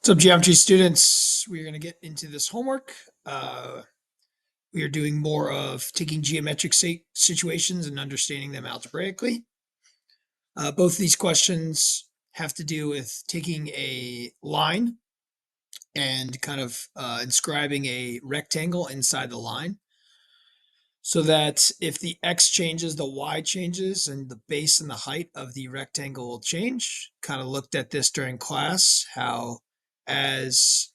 So, geometry students, we're going to get into this homework. We are doing more of taking geometric situations and understanding them algebraically. Both of these questions have to do with taking a line and kind of inscribing a rectangle inside the line so that if the x changes, the y changes, and the base and the height of the rectangle will change. Kind of looked at this during class, how as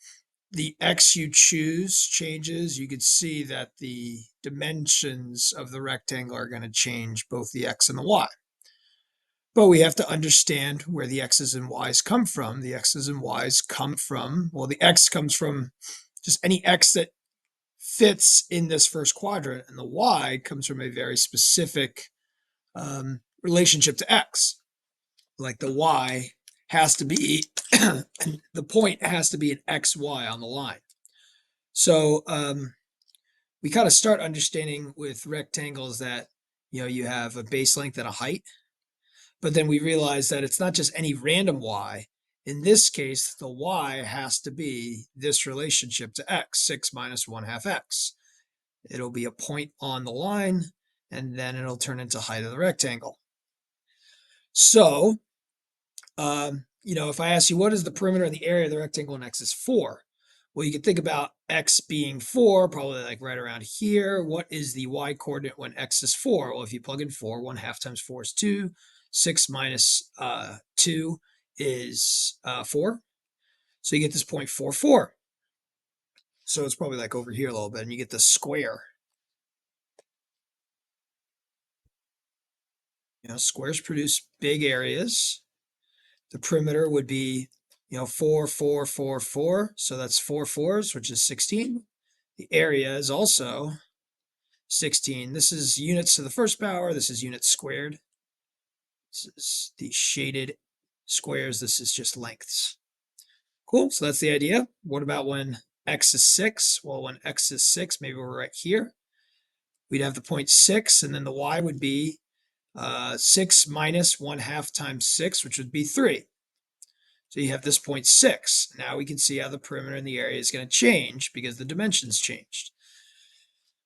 the x you choose changes, you could see that the dimensions of the rectangle are going to change, both the x and the y. But we have to understand where the x's and y's come from. The x's and y's come from, well, the x comes from just any x that fits in this first quadrant, and the y comes from a very specific relationship to x. Like the y has to be, the point has to be an xy on the line. So we kind of start understanding with rectangles that, you have a base length and a height, but then we realize that it's not just any random y. In this case, the y has to be this relationship to x, 6 minus 1/2 x. It'll be a point on the line, and then it'll turn into height of the rectangle. So, if I ask you, what is the perimeter and the area of the rectangle and x is 4? Well, you can think about x being 4, probably like right around here. What is the y coordinate when x is 4? Well, if you plug in 4, 1/2 times 4 is 2. 6 minus 2 is 4. So you get this point 4, 4. So it's probably like over here a little bit, and you get the square. Squares produce big areas. The perimeter would be, 4, 4, 4, 4. So that's 4 fours, which is 16. The area is also 16. This is units to the first power. This is units squared. This is the shaded squares. This is just lengths. Cool. So that's the idea. What about when x is 6? Well, when x is 6, maybe we're right here. We'd have the point 6, and then the y would be 6 minus 1/2 times 6, which would be 3. So you have this point 6. Now we can see how the perimeter and the area is going to change because the dimensions changed.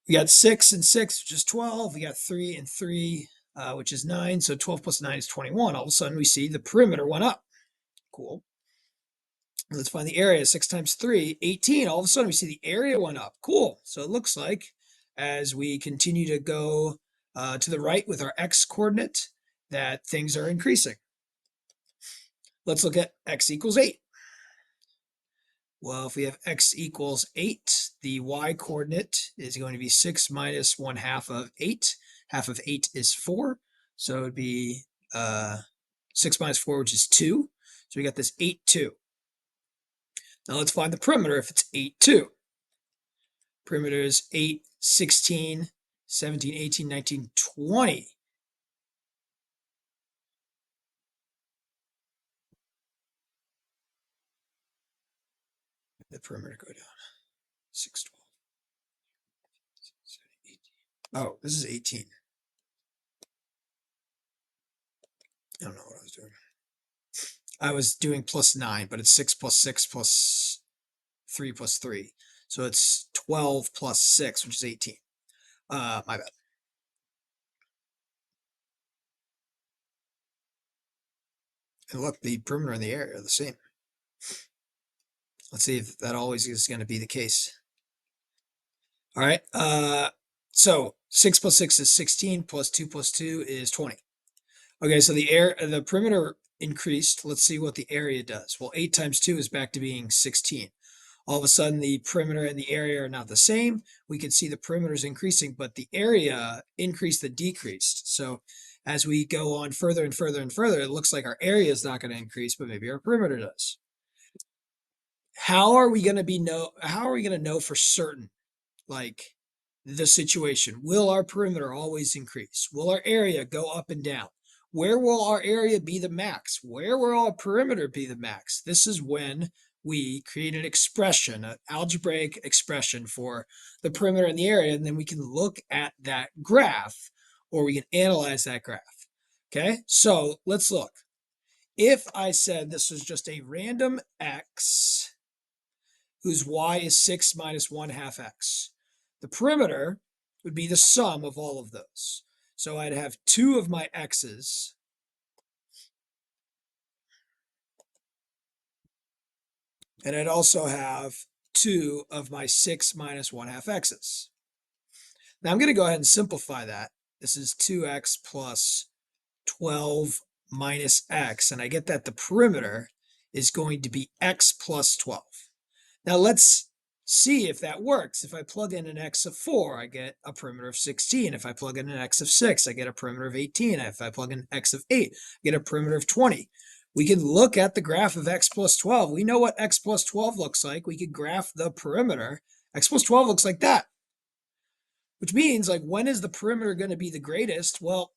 We got 6 and 6, which is 12. We got 3 and 3, which is 9. So 12 plus 9 is 21. All of a sudden, we see the perimeter went up. Cool. Let's find the area. 6 times 3, 18. All of a sudden, we see the area went up. Cool. So it looks like as we continue to go to the right with our x coordinate, that things are increasing. Let's look at x equals 8. Well, if we have x equals 8, the y coordinate is going to be 6 minus 1/2 of 8. Half of 8 is 4. So it would be 6 minus 4, which is 2. So we got this 8, 2. Now let's find the perimeter if it's 8, 2. Perimeter is 8, 16, 17, 18, 19, 20. The perimeter go down. 6, 12. 18. Oh, this is 18. I don't know what I was doing. I was doing plus 9, but it's 6 plus 6 plus 3 plus 3. So it's 12 plus 6, which is 18. My bad. And look, the perimeter and the area are the same. Let's see if that always is going to be the case. All right. So 6 plus 6 is 16, plus 2 plus 2 is 20. Okay, so the perimeter increased. Let's see what the area does. Well, 8 times 2 is back to being 16. All of a sudden, the perimeter and the area are not the same. We can see the perimeter is increasing, but the area increased and decreased. So as we go on further and further and further, it looks like our area is not going to increase, but maybe our perimeter does. How are we going to know for certain, like, the situation? Will our perimeter always increase? Will our area go up and down? Where will our area be the max? Where will our perimeter be the max? This is when we create an expression, an algebraic expression for the perimeter and the area, and then we can look at that graph, or we can analyze that graph. Okay, so let's look. If I said this was just a random x, whose y is 6 minus 1 half x. The perimeter would be the sum of all of those. So I'd have two of my x's, and I'd also have two of my 6 minus 1 half x's. Now I'm going to go ahead and simplify that. This is 2x plus 12 minus x, and I get that the perimeter is going to be x plus 12. Now let's see if that works. If I plug in an x of 4, I get a perimeter of 16. If I plug in an x of 6, I get a perimeter of 18. If I plug in x of 8, I get a perimeter of 20. We can look at the graph of x plus 12. We know what x plus 12 looks like. We could graph the perimeter. X plus 12 looks like that, which means, like, when is the perimeter going to be the greatest? Well,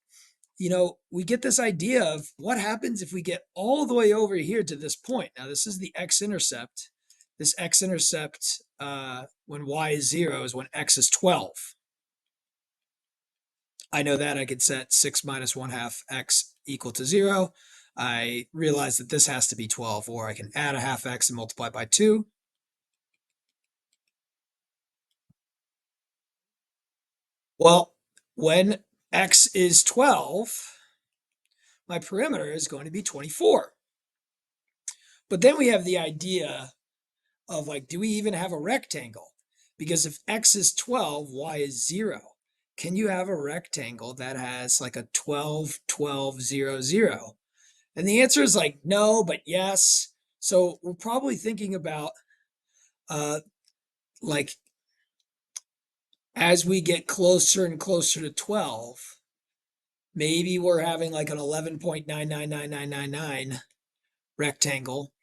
we get this idea of what happens if we get all the way over here to this point. Now, this is the x-intercept. This x-intercept, when y is 0, is when x is 12. I know that I could set 6 minus 1 half x equal to 0. I realize that this has to be 12, or I can add a half x and multiply by 2. Well, when x is 12, my perimeter is going to be 24. But then we have the idea of, like, do we even have a rectangle? Because if x is 12, y is 0. Can you have a rectangle that has like a 12, 12, 0, 0? And the answer is like no, but yes. So we're probably thinking about like as we get closer and closer to 12, maybe we're having like an 11.999999 rectangle.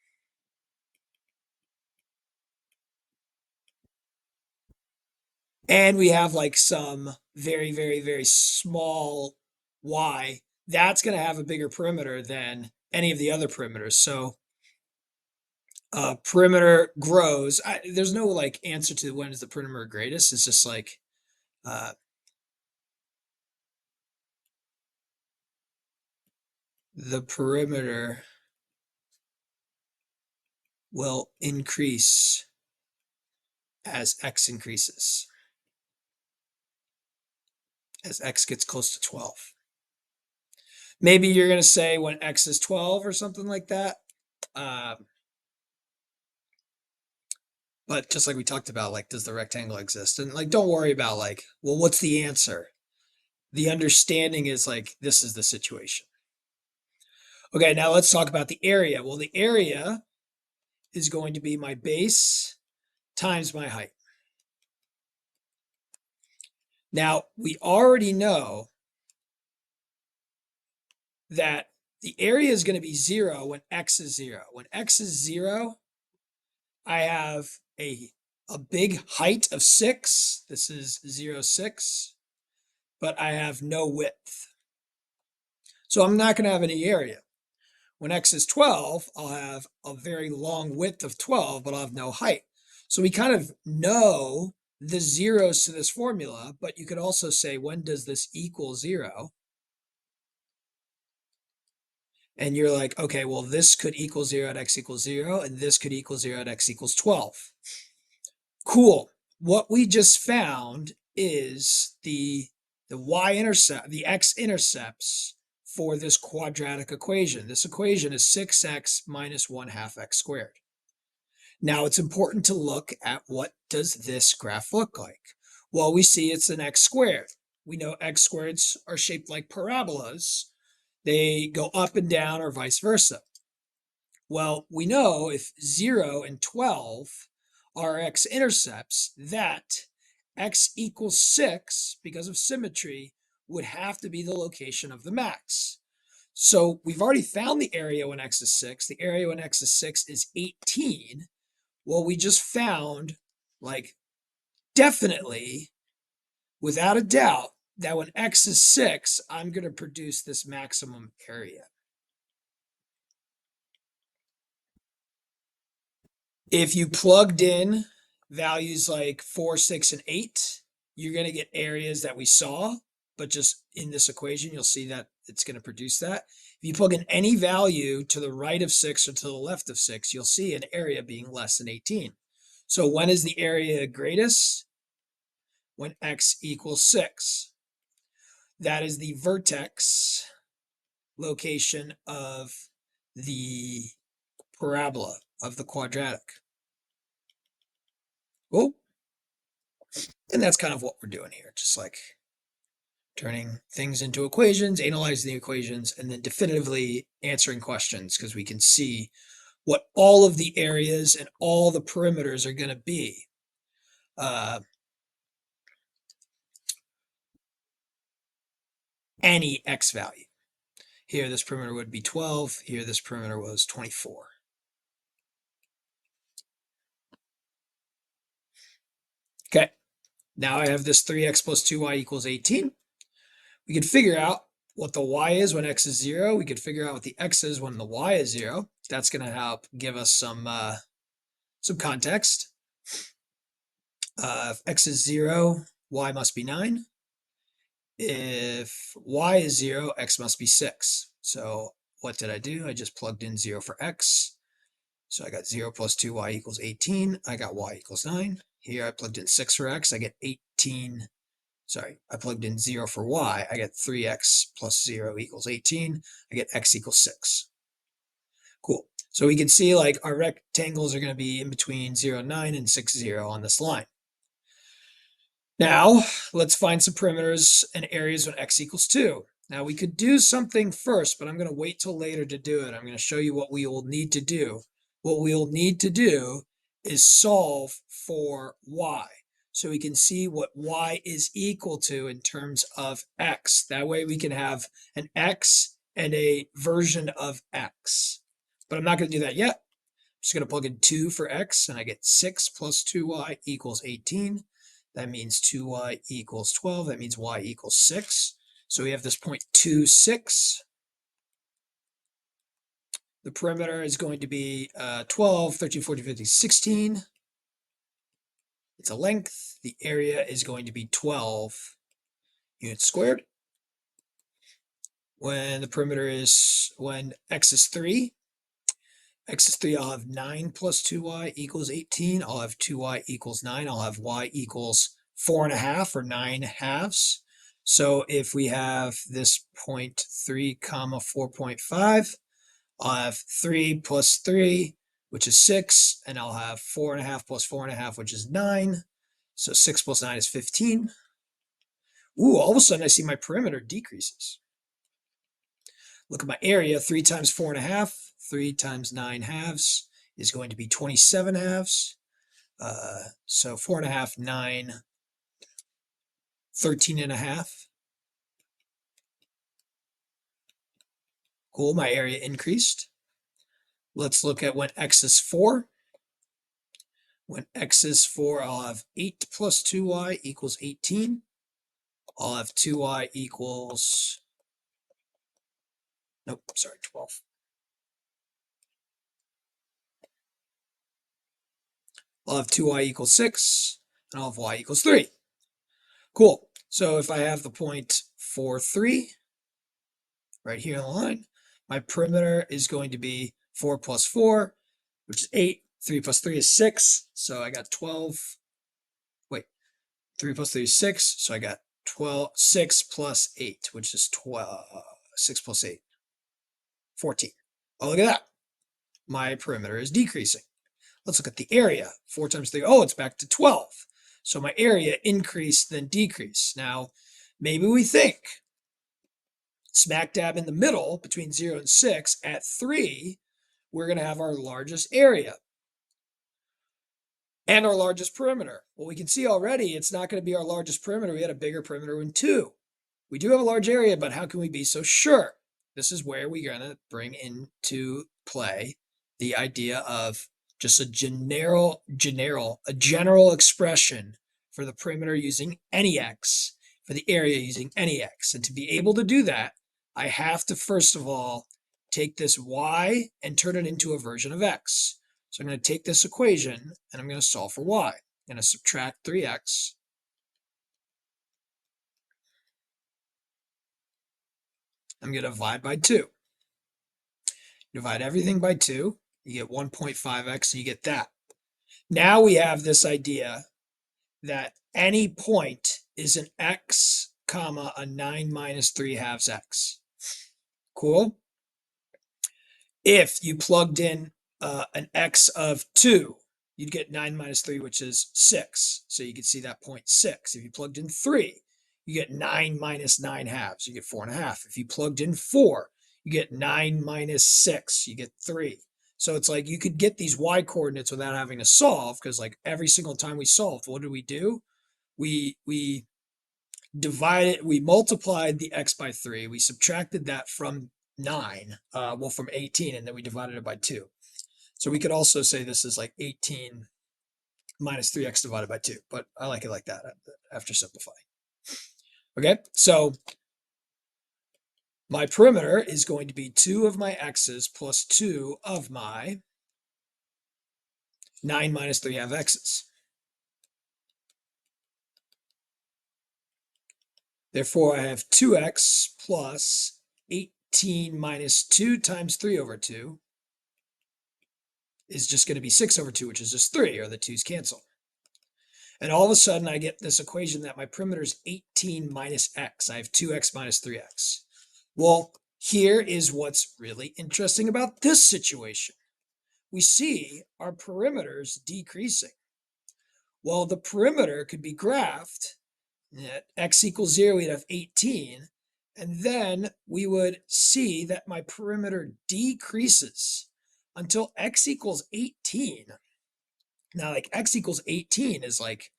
And we have like some very, very, very small y. That's going to have a bigger perimeter than any of the other perimeters. So perimeter grows. There's no like answer to when is the perimeter greatest. It's just like the perimeter will increase as x increases, as x gets close to 12. Maybe you're going to say when x is 12 or something like that. But just like we talked about, like, does the rectangle exist? And like, don't worry about like, well, what's the answer? The understanding is like, this is the situation. Okay, now let's talk about the area. Well, the area is going to be my base times my height. Now, we already know that the area is going to be 0 when x is 0. When x is 0, I have a big height of 6. This is 0, 6. But I have no width. So I'm not going to have any area. When x is 12, I'll have a very long width of 12, but I'll have no height. So we kind of know the zeros to this formula, but you could also say, when does this equal 0? And you're like, okay, well, this could equal 0 at x equals 0, and this could equal 0 at x equals 12. Cool. What we just found is the y-intercept, the x-intercepts for this quadratic equation. This equation is 6x minus 1 half x squared. Now it's important to look at what does this graph look like. Well, we see it's an x squared. We know x squareds are shaped like parabolas. They go up and down or vice versa. Well, we know if 0 and 12 are x-intercepts, that x equals 6, because of symmetry, would have to be the location of the max. So we've already found the area when x is 6. The area when x is 6 is 18. Well, we just found, like, definitely, without a doubt, that when x is 6, I'm going to produce this maximum area. If you plugged in values like 4, 6, and 8, you're going to get areas that we saw, but just in this equation, you'll see that it's going to produce that. If you plug in any value to the right of 6 or to the left of 6, you'll see an area being less than 18. So when is the area greatest? When x equals 6. That is the vertex location of the parabola, of the quadratic. Oh, and that's kind of what we're doing here, just like turning things into equations, analyzing the equations, and then definitively answering questions because we can see what all of the areas and all the perimeters are going to be. Any x value. Here, this perimeter would be 12. Here, this perimeter was 24. Okay, now I have this 3x plus 2y equals 18. We could figure out what the y is when x is 0. We could figure out what the x is when the y is 0. That's going to help give us some context. If x is 0, y must be 9. If y is 0, x must be 6. So what did I do? I just plugged in 0 for x. So I got 0 plus 2y equals 18. I got y equals 9. Here I plugged in 6 for x. I get 18. Sorry, I plugged in 0 for y. I get 3x plus 0 equals 18. I get x equals 6. Cool. So we can see like our rectangles are going to be in between 0, 9 and 6, 0 on this line. Now, let's find some perimeters and areas when x equals 2. Now, we could do something first, but I'm going to wait till later to do it. I'm going to show you what we will need to do. What we will need to do is solve for y. So we can see what y is equal to in terms of x. That way we can have an x and a version of x. But I'm not going to do that yet. I'm just going to plug in 2 for x, and I get 6 plus 2y equals 18. That means 2y equals 12. That means y equals 6. So we have this point 2, 6. The perimeter is going to be 12, 13, 14, 15, 16. It's a length. The area is going to be 12 units squared. When x is 3, I'll have 9 plus 2y equals 18. I'll have 2y equals 9. I'll have y equals 4.5 or 9 halves. So if we have this point 3 comma 4.5, I'll have 3 plus 3, which is 6, and I'll have 4.5 plus 4.5, which is 9. So 6 plus 9 is 15. Ooh, all of a sudden I see my perimeter decreases. Look at my area, 3 times 4.5, 3 times 9 halves is going to be 27 halves. So 4.5, 9, 13.5. Cool, my area increased. Let's look at when x is 4. When x is 4, I'll have 8 plus 2y equals 18. I'll have 2y equals, nope, sorry, 12. I'll have 2y equals 6, and I'll have y equals 3. Cool. So if I have the point 4, 3, right here on the line, my perimeter is going to be 4 plus 4, which is 8. 3 plus 3 is 6. So I got 12. Wait, 3 plus 3 is 6. So I got 12, 6 plus 8, which is 12. 6 plus 8, 14. Oh, look at that. My perimeter is decreasing. Let's look at the area. 4 times 3. Oh, it's back to 12. So my area increased, then decreased. Now, maybe we think smack dab in the middle between 0 and 6 at 3, we're going to have our largest area and our largest perimeter. Well, we can see already it's not going to be our largest perimeter. We had a bigger perimeter in 2. We do have a large area, but how can we be so sure? This is where we're going to bring into play the idea of just a general expression for the perimeter using any x, for the area using any x. And to be able to do that, I have to first of all take this y and turn it into a version of x. So I'm going to take this equation and I'm going to solve for y. I'm going to subtract 3x. I'm going to divide by 2. Divide everything by 2. You get 1.5x, and you get that. Now we have this idea that any point is an x, comma, a 9 minus 3 halves x. Cool? If you plugged in an x of 2, you'd get 9 minus 3, which is 6. So you could see that point 6. If you plugged in 3, you get 9 minus 9 halves. You get 4.5. If you plugged in 4, you get 9 minus 6. You get 3. So it's like you could get these y coordinates without having to solve, because like every single time we solved, what did we do? We divided, we multiplied the x by 3. We subtracted that from 9, from 18, and then we divided it by 2. So we could also say this is like 18 minus 3x divided by 2, but I like it like that after simplifying. Okay, so my perimeter is going to be 2 of my x's plus 2 of my 9 minus 3 half x's. Therefore, I have 2x plus 18 minus 2 times 3 over 2 is just going to be 6 over 2, which is just 3, or the 2's cancel. And all of a sudden, I get this equation that my perimeter is 18 minus x. I have 2x minus 3x. Well, here is what's really interesting about this situation. We see our perimeters decreasing. Well, the perimeter could be graphed at x equals 0, we'd have 18. And then we would see that my perimeter decreases until x equals 18. Now, like x equals 18 is like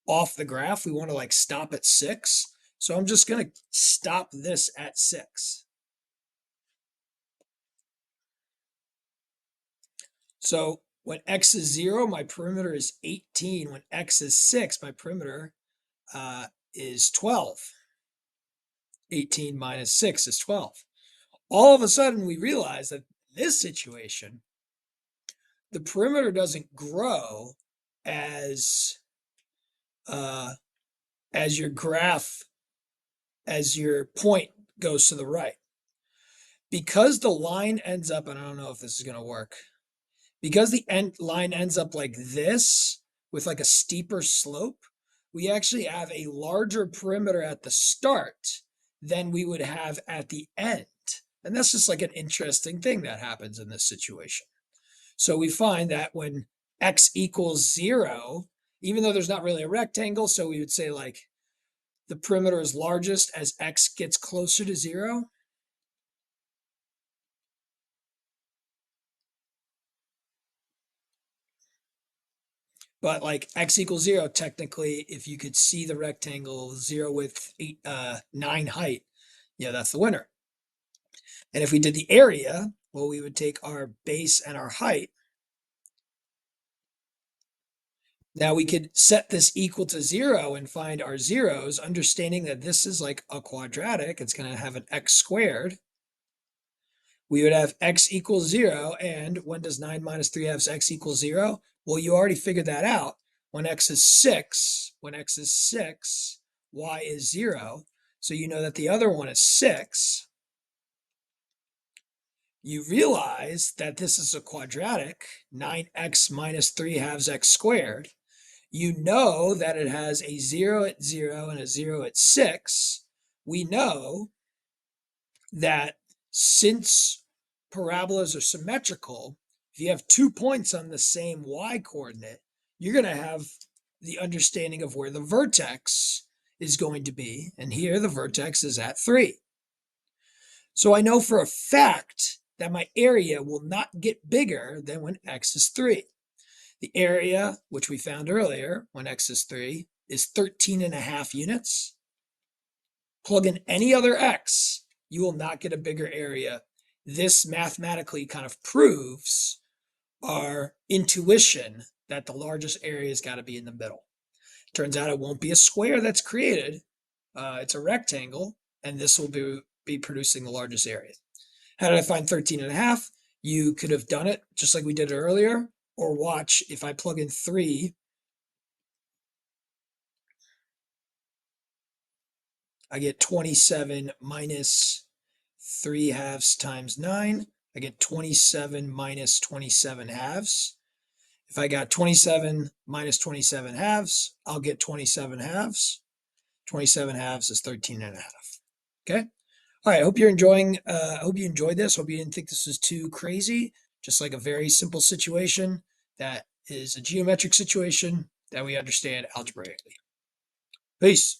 off the graph. We want to like stop at 6. So I'm just going to stop this at 6. So when x is 0, my perimeter is 18. When x is 6, my perimeter is 12. 18 minus 6 is 12. All of a sudden, we realize that in this situation, the perimeter doesn't grow as your graph, as your point goes to the right. Because the line ends up, and I don't know if this is going to work, because the line ends up like this with like a steeper slope, we actually have a larger perimeter at the start than we would have at the end. And that's just like an interesting thing that happens in this situation. So we find that when x equals 0, even though there's not really a rectangle, so we would say like the perimeter is largest as x gets closer to 0. But like x equals 0, technically, if you could see the rectangle 0 with 9 height, that's the winner. And if we did the area, well, we would take our base and our height. Now we could set this equal to 0 and find our zeros, understanding that this is like a quadratic. It's going to have an x squared. We would have x equals 0. And when does 9 minus 3 halves x equals 0? Well, you already figured that out. When x is 6, y is 0. So you know that the other one is 6. You realize that this is a quadratic, 9x minus 3 halves x squared. You know that it has a 0 at 0 and a 0 at 6. We know that since parabolas are symmetrical, if you have 2 points on the same y coordinate, you're going to have the understanding of where the vertex is going to be. And here the vertex is at 3. So I know for a fact that my area will not get bigger than when x is 3. The area, which we found earlier, when x is 3, is 13.5 units. Plug in any other x, you will not get a bigger area. This mathematically kind of proves our intuition that the largest area has got to be in the middle. Turns out it won't be a square that's created. It's a rectangle, and this will be producing the largest area. How did I find 13.5? You could have done it just like we did earlier, or watch if I plug in 3, I get 27 minus 3 halves times 9. I get 27 minus 27 halves. If I got 27 minus 27 halves, I'll get 27 halves. 27 halves is 13 and a half. Okay. All right. I hope you're enjoying, I hope you enjoyed this. Hope you didn't think this was too crazy. Just like a very simple situation that is a geometric situation that we understand algebraically. Peace.